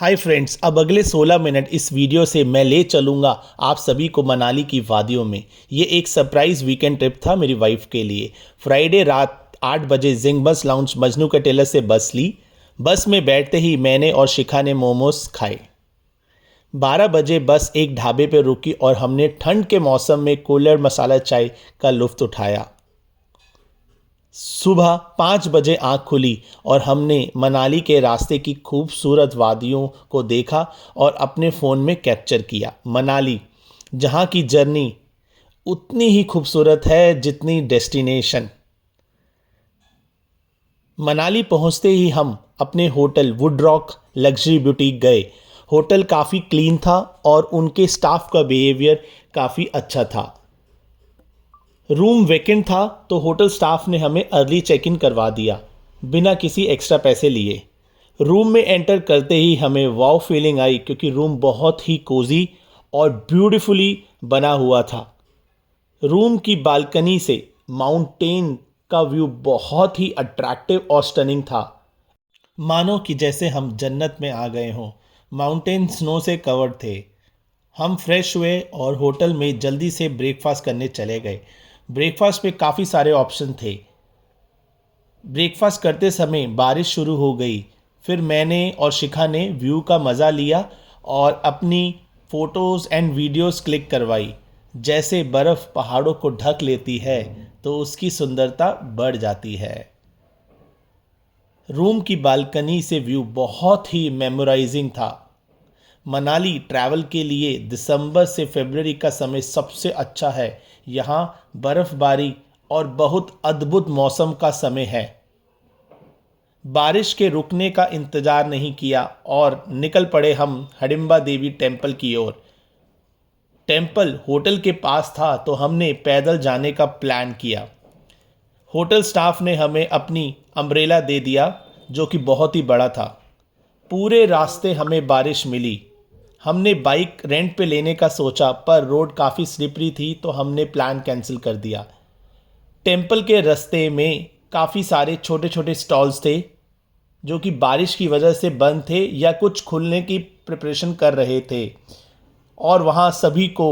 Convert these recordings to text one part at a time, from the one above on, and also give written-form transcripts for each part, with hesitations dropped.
Hi friends, अब अगले 16 minute इस वीडियो से मैं ले चलूँगा आप सभी को मनाली की वादियों में। ये एक सरप्राइज़ वीकेंड ट्रिप था मेरी वाइफ के लिए। फ्राइडे रात 8 बजे जिंग बस लाउंज मजनू का टेलर से बस ली। बस में बैठते ही मैंने और शिखा ने मोमोज खाए। 12 बजे बस एक ढाबे पर रुकी और हमने ठंड के मौसम में कूलर मसाला चाय का लुत्फ़ उठाया। सुबह 5 बजे आँख खुली और हमने मनाली के रास्ते की खूबसूरत वादियों को देखा और अपने फ़ोन में कैप्चर किया। मनाली, जहाँ की जर्नी उतनी ही खूबसूरत है जितनी डेस्टिनेशन। मनाली पहुँचते ही हम अपने होटल वुडरॉक लग्जरी बुटीक गए। होटल काफ़ी क्लीन था और उनके स्टाफ का बिहेवियर काफ़ी अच्छा था। रूम वैकेंट था तो होटल स्टाफ ने हमें अर्ली चेक इन करवा दिया बिना किसी एक्स्ट्रा पैसे लिए। रूम में एंटर करते ही हमें वाव फीलिंग आई क्योंकि रूम बहुत ही कोजी और ब्यूटीफुली बना हुआ था। रूम की बालकनी से माउंटेन का व्यू बहुत ही अट्रैक्टिव और स्टनिंग था, मानो कि जैसे हम जन्नत में आ गए हों। माउंटेन स्नो से कवर्ड थे। हम फ्रेश हुए और होटल में जल्दी से ब्रेकफास्ट करने चले गए। ब्रेकफास्ट पे काफ़ी सारे ऑप्शन थे। ब्रेकफास्ट करते समय बारिश शुरू हो गई। फिर मैंने और शिखा ने व्यू का मज़ा लिया और अपनी फ़ोटोज़ एंड वीडियोस क्लिक करवाई। जैसे बर्फ़ पहाड़ों को ढक लेती है तो उसकी सुंदरता बढ़ जाती है। रूम की बालकनी से व्यू बहुत ही मेमोराइजिंग था। मनाली ट्रैवल के लिए दिसंबर से फरवरी का समय सबसे अच्छा है। यहाँ बर्फ़बारी और बहुत अद्भुत मौसम का समय है। बारिश के रुकने का इंतज़ार नहीं किया और निकल पड़े हम हडिम्बा देवी टेम्पल की ओर। टेम्पल होटल के पास था तो हमने पैदल जाने का प्लान किया। होटल स्टाफ ने हमें अपनी अम्ब्रेला दे दिया जो कि बहुत ही बड़ा था। पूरे रास्ते हमें बारिश मिली। हमने बाइक रेंट पे लेने का सोचा पर रोड काफ़ी स्लिपरी थी तो हमने प्लान कैंसिल कर दिया। टेम्पल के रास्ते में काफ़ी सारे छोटे छोटे स्टॉल्स थे जो कि बारिश की वजह से बंद थे या कुछ खुलने की प्रिपरेशन कर रहे थे। और वहाँ सभी को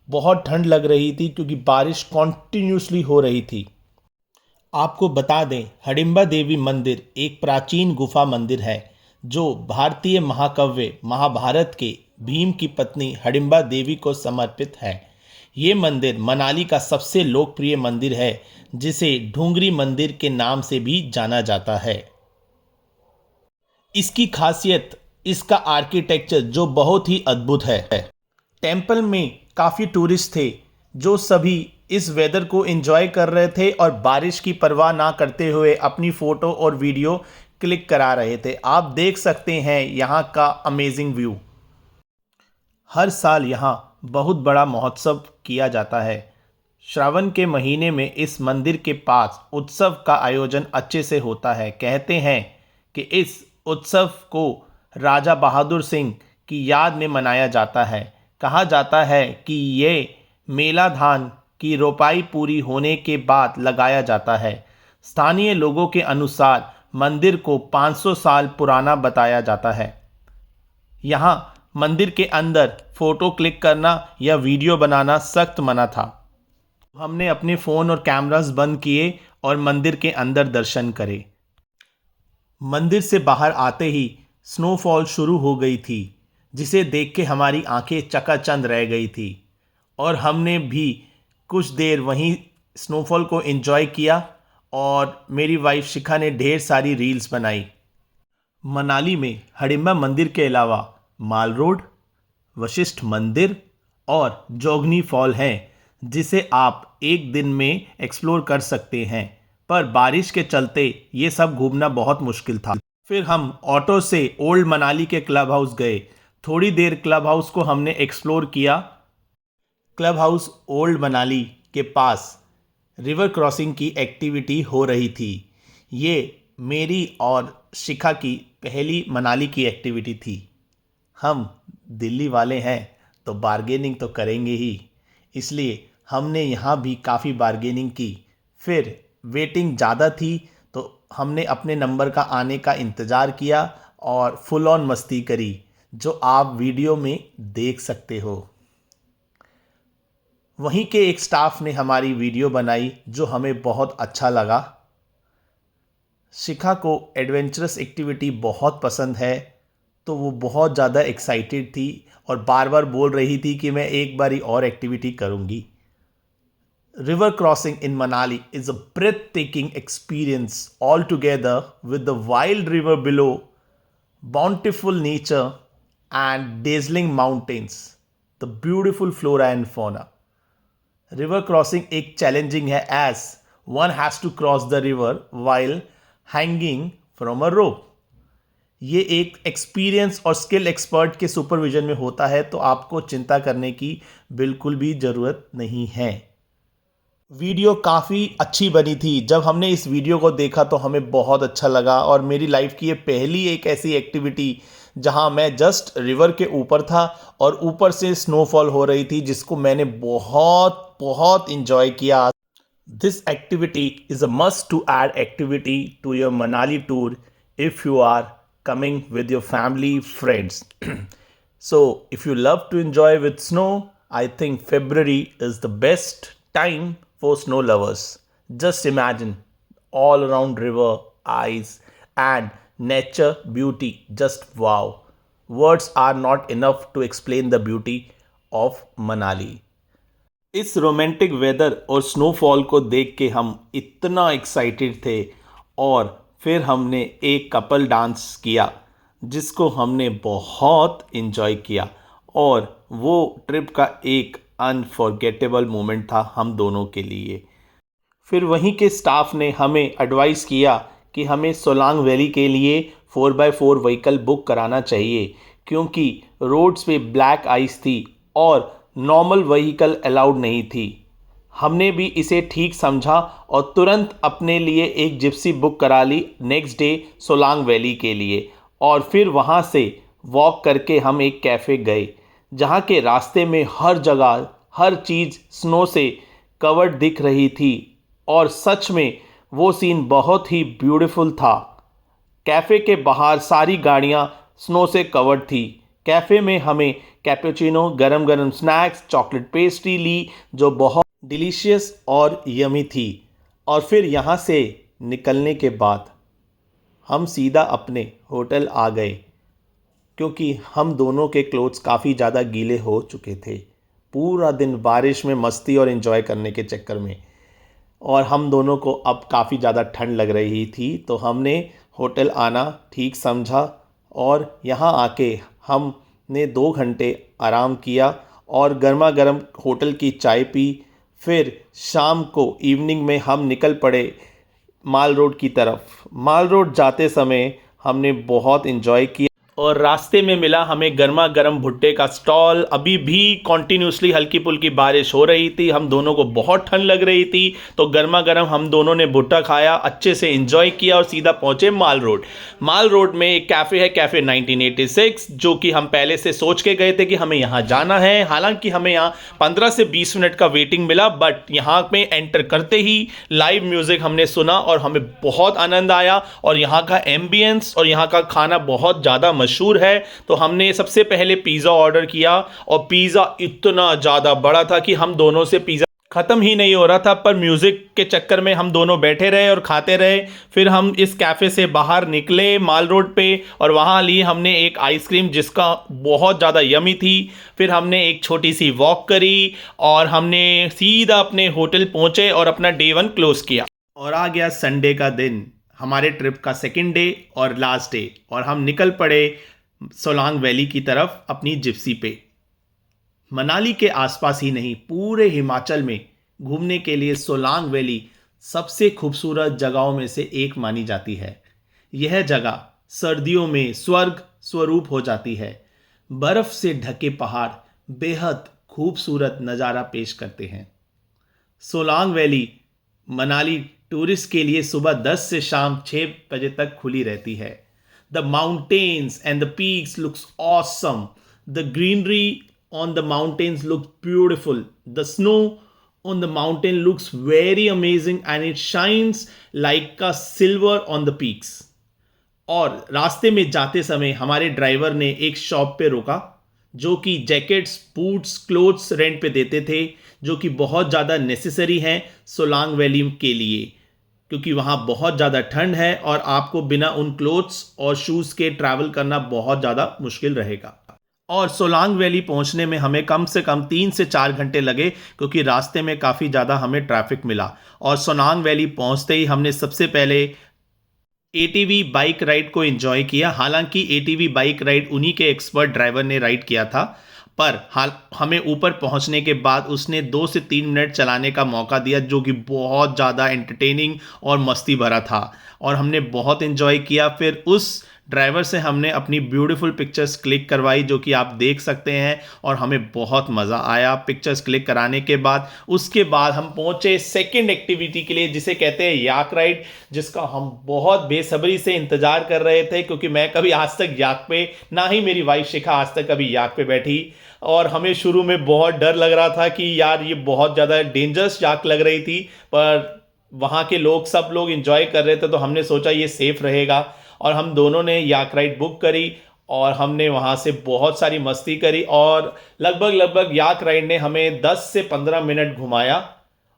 बहुत ठंड लग रही थी क्योंकि बारिश कॉन्टीन्यूसली हो रही थी। आपको बता दें, हडिम्बा देवी मंदिर एक प्राचीन गुफा मंदिर है जो भारतीय महाकाव्य महाभारत के भीम की पत्नी हडिम्बा देवी को समर्पित है। ये मंदिर मनाली का सबसे लोकप्रिय मंदिर है जिसे ढूंगरी मंदिर के नाम से भी जाना जाता है। इसकी खासियत इसका आर्किटेक्चर जो बहुत ही अद्भुत है। टेम्पल में काफ़ी टूरिस्ट थे जो सभी इस वेदर को एंजॉय कर रहे थे और बारिश की परवाह ना करते हुए अपनी फ़ोटो और वीडियो क्लिक करा रहे थे। आप देख सकते हैं यहाँ का अमेजिंग व्यू। हर साल यहाँ बहुत बड़ा महोत्सव किया जाता है। श्रावण के महीने में इस मंदिर के पास उत्सव का आयोजन अच्छे से होता है। कहते हैं कि इस उत्सव को राजा बहादुर सिंह की याद में मनाया जाता है। कहा जाता है कि ये मेला धान की रोपाई पूरी होने के बाद लगाया जाता है। स्थानीय लोगों के अनुसार मंदिर को 500 साल पुराना बताया जाता है। यहाँ मंदिर के अंदर फ़ोटो क्लिक करना या वीडियो बनाना सख्त मना था। हमने अपने फ़ोन और कैमरास बंद किए और मंदिर के अंदर दर्शन करे। मंदिर से बाहर आते ही स्नोफॉल शुरू हो गई थी जिसे देख के हमारी आंखें चकाचंद रह गई थी और हमने भी कुछ देर वहीं स्नोफॉल को एंजॉय किया और मेरी वाइफ शिखा ने ढेर सारी रील्स बनाई। मनाली में हडिम्बा मंदिर के अलावा माल रोड, वशिष्ठ मंदिर और जोगनी फॉल हैं जिसे आप एक दिन में एक्सप्लोर कर सकते हैं, पर बारिश के चलते ये सब घूमना बहुत मुश्किल था। फिर हम ऑटो से ओल्ड मनाली के क्लब हाउस गए। थोड़ी देर क्लब हाउस को हमने एक्सप्लोर किया। क्लब हाउस ओल्ड मनाली के पास रिवर क्रॉसिंग की एक्टिविटी हो रही थी। ये मेरी और शिखा की पहली मनाली की एक्टिविटी थी। हम दिल्ली वाले हैं तो बार्गेनिंग तो करेंगे ही, इसलिए हमने यहाँ भी काफ़ी बार्गेनिंग की। फिर वेटिंग ज़्यादा थी तो हमने अपने नंबर का आने का इंतज़ार किया और फुल ऑन मस्ती करी। जो आप वीडियो में देख सकते हो। वहीं के एक स्टाफ ने हमारी वीडियो बनाई जो हमें बहुत अच्छा लगा। शिखा को एडवेंचरस एक्टिविटी बहुत पसंद है, तो वो बहुत ज़्यादा एक्साइटेड थी और बार बार बोल रही थी कि मैं एक बारी और एक्टिविटी करूँगी। River crossing in Manali is a breathtaking experience altogether, with the wild river below, bountiful nature, and dazzling mountains, the beautiful flora and fauna. River crossing एक challenging है, as one has to cross the river while hanging from a rope. ये एक experience और skill expert के supervision में होता है, तो आपको चिंता करने की बिल्कुल भी ज़रूरत नहीं है। वीडियो काफ़ी अच्छी बनी थी। जब हमने इस वीडियो को देखा तो हमें बहुत अच्छा लगा, और मेरी लाइफ की ये पहली एक ऐसी एक्टिविटी जहां मैं जस्ट रिवर के ऊपर था और ऊपर से स्नोफॉल हो रही थी, जिसको मैंने बहुत बहुत इंजॉय किया। This activity is a must to add activity to your Manali tour if you are coming with your family, friends. So if you love to enjoy with snow, I think February is the best time for snow lovers. Just imagine all around river, ice, and nature beauty. Just wow. Words are not enough to explain the beauty of Manali. इस romantic weather और snowfall को देख के हम इतना excited थे, और फिर हमने एक कपल डांस किया जिसको हमने बहुत इन्जॉय किया, और वो ट्रिप का एक अनफॉरगेटेबल मोमेंट था हम दोनों के लिए। फिर वहीं के स्टाफ ने हमें एडवाइस किया कि हमें सोलांग वैली के लिए 4x4 व्हीकल बुक कराना चाहिए, क्योंकि रोड्स पे ब्लैक आइस थी और नॉर्मल व्हीकल अलाउड नहीं थी। हमने भी इसे ठीक समझा और तुरंत अपने लिए एक जिप्सी बुक करा ली नेक्स्ट डे सोलांग वैली के लिए, और फिर वहाँ से वॉक करके हम एक कैफ़े गए जहाँ के रास्ते में हर जगह हर चीज़ स्नो से कवर्ड दिख रही थी, और सच में वो सीन बहुत ही ब्यूटीफुल था। कैफ़े के बाहर सारी गाड़ियाँ स्नो से कवर्ड थी। कैफ़े में हमें कैपुचिनो, गरम गरम स्नैक्स, चॉकलेट पेस्ट्री ली जो बहुत डिलीशियस और यमी थी। और फिर यहाँ से निकलने के बाद हम सीधा अपने होटल आ गए, क्योंकि हम दोनों के क्लोथ्स काफ़ी ज़्यादा गीले हो चुके थे पूरा दिन बारिश में मस्ती और एंजॉय करने के चक्कर में, और हम दोनों को अब काफ़ी ज़्यादा ठंड लग रही थी। तो हमने होटल आना ठीक समझा, और यहाँ आके हमने 2 घंटे आराम किया और गर्मा गर्म होटल की चाय पी। फिर शाम को इवनिंग में हम निकल पड़े माल रोड की तरफ। माल रोड जाते समय हमने बहुत इन्जॉय किया, और रास्ते में मिला हमें गर्मा गर्म भुट्टे का स्टॉल। अभी भी कॉन्टीन्यूसली हल्की पुल्की बारिश हो रही थी, हम दोनों को बहुत ठंड लग रही थी, तो गर्मा गर्म हम दोनों ने भुट्टा खाया, अच्छे से एंजॉय किया और सीधा पहुंचे माल रोड। माल रोड में एक कैफ़े है, कैफ़े 1986, जो कि हम पहले से सोच के गए थे कि हमें यहाँ जाना है। हालांकि हमें यहाँ 15 से 20 मिनट का वेटिंग मिला, बट यहाँ पे एंटर करते ही लाइव म्यूज़िक हमने सुना और हमें बहुत आनंद आया, और यहाँ का एम्बियंस और यहाँ का खाना बहुत ज़्यादा मशहूर है। तो हमने सबसे पहले पिज़्ज़ा ऑर्डर किया, और पिज़्ज़ा इतना ज़्यादा बड़ा था कि हम दोनों से पिज़्ज़ा ख़त्म ही नहीं हो रहा था, पर म्यूज़िक के चक्कर में हम दोनों बैठे रहे और खाते रहे। फिर हम इस कैफ़े से बाहर निकले माल रोड पे, और वहाँ ली हमने एक आइसक्रीम जिसका बहुत ज़्यादा यमी थी। फिर हमने एक छोटी सी वॉक करी, और हमने सीधा अपने होटल पहुँचे और अपना डे 1 क्लोज़ किया। और आ गया संडे का दिन, हमारे ट्रिप का सेकेंड डे और लास्ट डे, और हम निकल पड़े सोलांग वैली की तरफ अपनी जिप्सी पे। मनाली के आसपास ही नहीं, पूरे हिमाचल में घूमने के लिए सोलांग वैली सबसे खूबसूरत जगहों में से एक मानी जाती है। यह जगह सर्दियों में स्वर्ग स्वरूप हो जाती है। बर्फ से ढके पहाड़ बेहद खूबसूरत नज़ारा पेश करते हैं। सोलांग वैली मनाली टूरिस्ट के लिए सुबह 10 से शाम 6 बजे तक खुली रहती है। The mountains and the peaks looks awesome. The greenery on the mountains looks beautiful. The snow on the mountain looks very amazing, and it shines like a silver on the peaks. और रास्ते में जाते समय हमारे driver ने एक shop पे रोका जो कि जैकेट्स, बूट्स, क्लोथ्स रेंट पे देते थे, जो कि बहुत ज़्यादा नेसेसरी हैं सोलांग वैली के लिए, क्योंकि वहाँ बहुत ज़्यादा ठंड है और आपको बिना उन क्लोथ्स और शूज़ के ट्रैवल करना बहुत ज़्यादा मुश्किल रहेगा। और सोलांग वैली पहुँचने में हमें कम से कम 3 से 4 घंटे लगे, क्योंकि रास्ते में काफ़ी ज़्यादा हमें ट्रैफिक मिला। और सोलांग वैली पहुँचते ही हमने सबसे पहले एटीवी बाइक राइड को एंजॉय किया। हालांकि एटीवी बाइक राइड उन्हीं के एक्सपर्ट ड्राइवर ने राइड किया था, पर हमें ऊपर पहुंचने के बाद उसने 2 से 3 मिनट चलाने का मौका दिया, जो कि बहुत ज़्यादा एंटरटेनिंग और मस्ती भरा था और हमने बहुत एंजॉय किया। फिर उस ड्राइवर से हमने अपनी ब्यूटीफुल पिक्चर्स क्लिक करवाई, जो कि आप देख सकते हैं, और हमें बहुत मज़ा आया पिक्चर्स क्लिक कराने के बाद। उसके बाद हम पहुंचे सेकंड एक्टिविटी के लिए, जिसे कहते हैं याक राइड, जिसका हम बहुत बेसब्री से इंतज़ार कर रहे थे, क्योंकि मैं कभी आज तक याक पे, ना ही मेरी वाइफ शिखा आज तक कभी याक पे बैठी, और हमें शुरू में बहुत डर लग रहा था कि यार ये बहुत ज़्यादा डेंजरस याक लग रही थी, पर वहाँ के लोग सब लोग एंजॉय कर रहे थे तो हमने सोचा ये सेफ रहेगा, और हम दोनों ने याक राइड बुक करी और हमने वहाँ से बहुत सारी मस्ती करी। और लगभग याक राइड ने हमें 10 से 15 मिनट घुमाया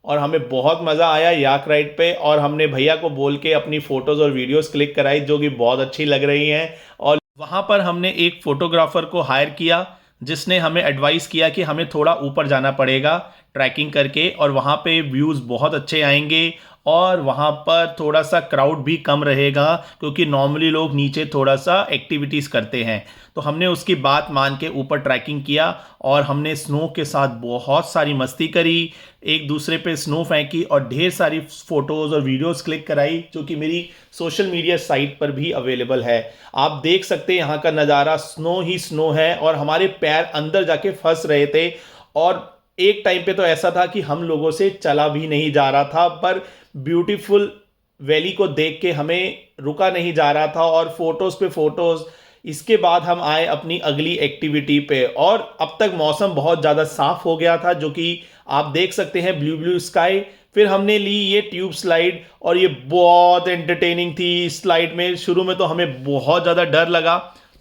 और हमें बहुत मज़ा आया याक राइड पे। और हमने भैया को बोल के अपनी फ़ोटोज़ और वीडियोस क्लिक कराई, जो कि बहुत अच्छी लग रही हैं। और वहाँ पर हमने एक फ़ोटोग्राफ़र को हायर किया, जिसने हमें एडवाइस किया कि हमें थोड़ा ऊपर जाना पड़ेगा ट्रैकिंग करके, और वहाँ पे व्यूज़ बहुत अच्छे आएंगे और वहाँ पर थोड़ा सा क्राउड भी कम रहेगा, क्योंकि नॉर्मली लोग नीचे थोड़ा सा एक्टिविटीज़ करते हैं। तो हमने उसकी बात मान के ऊपर ट्रैकिंग किया और हमने स्नो के साथ बहुत सारी मस्ती करी, एक दूसरे पे स्नो फेंकी और ढेर सारी फ़ोटोज़ और वीडियोज़ क्लिक कराई, जो कि मेरी सोशल मीडिया साइट पर भी अवेलेबल है। आप देख सकते हैं यहाँ का नज़ारा, स्नो ही स्नो है और हमारे पैर अंदर जाके फंस रहे थे। और एक टाइम पे तो ऐसा था कि हम लोगों से चला भी नहीं जा रहा था, पर ब्यूटीफुल वैली को देख के हमें रुका नहीं जा रहा था, और फोटोज़ पे फोटोज़। इसके बाद हम आए अपनी अगली एक्टिविटी पे, और अब तक मौसम बहुत ज़्यादा साफ़ हो गया था, जो कि आप देख सकते हैं, ब्लू स्काई। फिर हमने ली ये ट्यूब स्लाइड, और ये बहुत एंटरटेनिंग थी। इस स्लाइड में शुरू में तो हमें बहुत ज़्यादा डर लगा,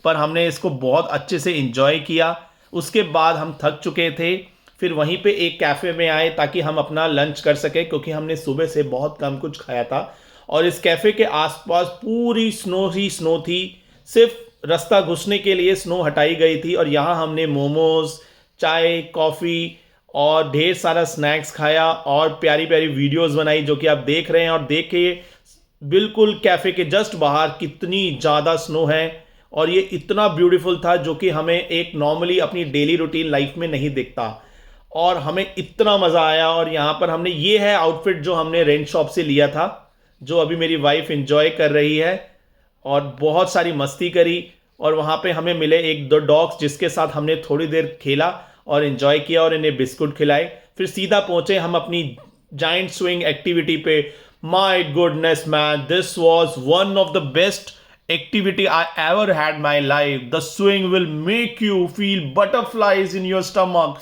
पर हमने इसको बहुत अच्छे से इंजॉय किया। उसके बाद हम थक चुके थे, फिर वहीं पे एक कैफ़े में आए ताकि हम अपना लंच कर सकें, क्योंकि हमने सुबह से बहुत कम कुछ खाया था। और इस कैफ़े के आसपास पूरी स्नो ही स्नो थी, सिर्फ रास्ता घुसने के लिए स्नो हटाई गई थी। और यहाँ हमने मोमोज, चाय, कॉफ़ी और ढेर सारा स्नैक्स खाया और प्यारी प्यारी वीडियोस बनाई, जो कि आप देख रहे हैं। और देखिए बिल्कुल कैफ़े के जस्ट बाहर कितनी ज़्यादा स्नो है, और ये इतना ब्यूटीफुल था, जो कि हमें एक नॉर्मली अपनी डेली रूटीन लाइफ में नहीं दिखता। और हमें इतना मज़ा आया। और यहाँ पर हमने, ये है आउटफिट जो हमने रेंट शॉप से लिया था, जो अभी मेरी वाइफ एंजॉय कर रही है, और बहुत सारी मस्ती करी। और वहाँ पे हमें मिले एक दो डॉग्स, जिसके साथ हमने थोड़ी देर खेला और एंजॉय किया और इन्हें बिस्कुट खिलाए। फिर सीधा पहुँचे हम अपनी जाइंट स्विंग एक्टिविटी पे। My goodness man, this was one of the best activity I ever had my life. The swing will make you feel butterflies in your stomach.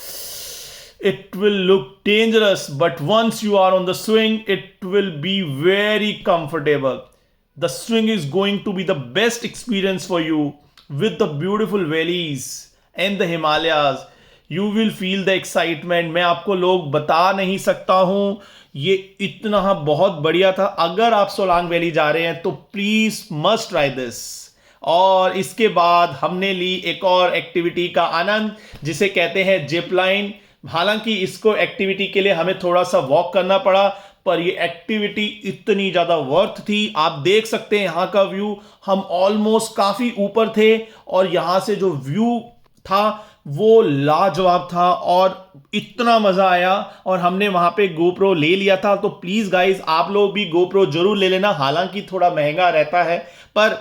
It will look dangerous, but once you are on the swing, it will be very comfortable. The swing is going to be the best experience for you with the beautiful valleys and the Himalayas. You will feel the excitement. मैं आपको लोग बता नहीं सकता हूँ, ये इतना बहुत बढ़िया था। अगर आप सोलांग वैली जा रहे हैं तो प्लीज मस्ट ट्राई दिस। और इसके बाद हमने ली एक और एक्टिविटी का आनंद, जिसे कहते हैं जिप लाइन। हालांकि इसको एक्टिविटी के लिए हमें थोड़ा सा वॉक करना पड़ा, पर ये एक्टिविटी इतनी ज़्यादा वर्थ थी। आप देख सकते हैं यहाँ का व्यू, हम ऑलमोस्ट काफ़ी ऊपर थे और यहाँ से जो व्यू था वो लाजवाब था और इतना मज़ा आया। और हमने वहाँ पे गोप्रो ले लिया था, तो प्लीज़ गाइज आप लोग भी गोप्रो जरूर ले लेना। हालांकि थोड़ा महंगा रहता है, पर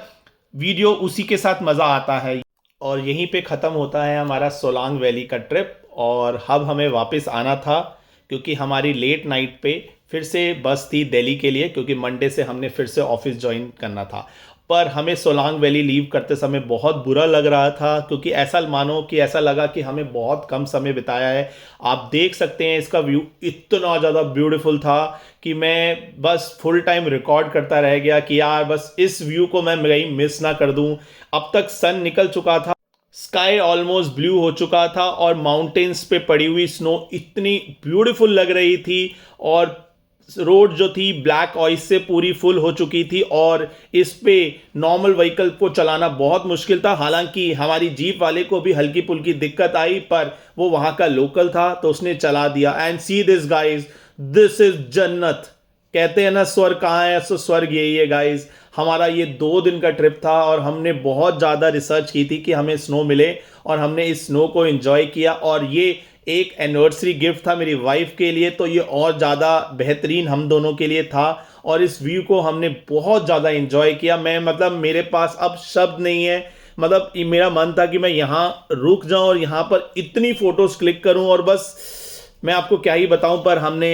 वीडियो उसी के साथ मज़ा आता है। और यहीं पे ख़त्म होता है हमारा सोलांग वैली का ट्रिप। और अब हमें वापस आना था, क्योंकि हमारी लेट नाइट पे फिर से बस थी दिल्ली के लिए, क्योंकि मंडे से हमने फिर से ऑफिस ज्वाइन करना था। पर हमें सोलांग वैली लीव करते समय बहुत बुरा लग रहा था, क्योंकि ऐसा मानो कि ऐसा लगा कि हमें बहुत कम समय बिताया है। आप देख सकते हैं इसका व्यू इतना ज़्यादा ब्यूटीफुल था कि मैं बस फुल टाइम रिकॉर्ड करता रह गया कि यार बस इस व्यू को मैं कहीं मिस ना कर दूं। अब तक सन निकल चुका था, स्काई ऑलमोस्ट ब्लू हो चुका था और माउंटेन्स पे पड़ी हुई स्नो इतनी ब्यूटीफुल लग रही थी, और रोड जो थी ब्लैक ऑइस से पूरी फुल हो चुकी थी और इस पे नॉर्मल व्हीकल को चलाना बहुत मुश्किल था। हालांकि हमारी जीप वाले को भी हल्की फुल्की दिक्कत आई, पर वो वहां का लोकल था तो उसने चला दिया। And see this guys, this is जन्नत। कहते हैं ना स्वर्ग कहाँ है, सो स्वर्ग यही है गाइस। हमारा ये 2 दिन का ट्रिप था और हमने बहुत ज़्यादा रिसर्च की थी कि हमें स्नो मिले, और हमने इस स्नो को एंजॉय किया। और ये एक एनिवर्सरी गिफ्ट था मेरी वाइफ के लिए, तो ये और ज़्यादा बेहतरीन हम दोनों के लिए था। और इस व्यू को हमने बहुत ज़्यादा एंजॉय किया। मैं मतलब मेरे पास अब शब्द नहीं है। मतलब ये मेरा मन था कि मैं यहाँ रुक जाऊँ और यहाँ पर इतनी फ़ोटोज़ क्लिक करूँ, और बस मैं आपको क्या ही बताऊं। पर हमने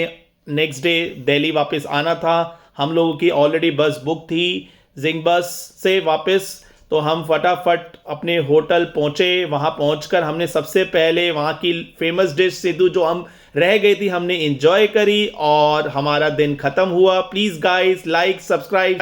नेक्स्ट डे दिल्ली वापस आना था। हम लोगों की ऑलरेडी बस बुक थी जिंग बस से वापस, तो हम फटाफट अपने होटल पहुंचे। वहां पहुंचकर हमने सबसे पहले वहां की फेमस डिश सिद्धू जो हम रह गई थी हमने एंजॉय करी और हमारा दिन खत्म हुआ। Please guys like subscribe.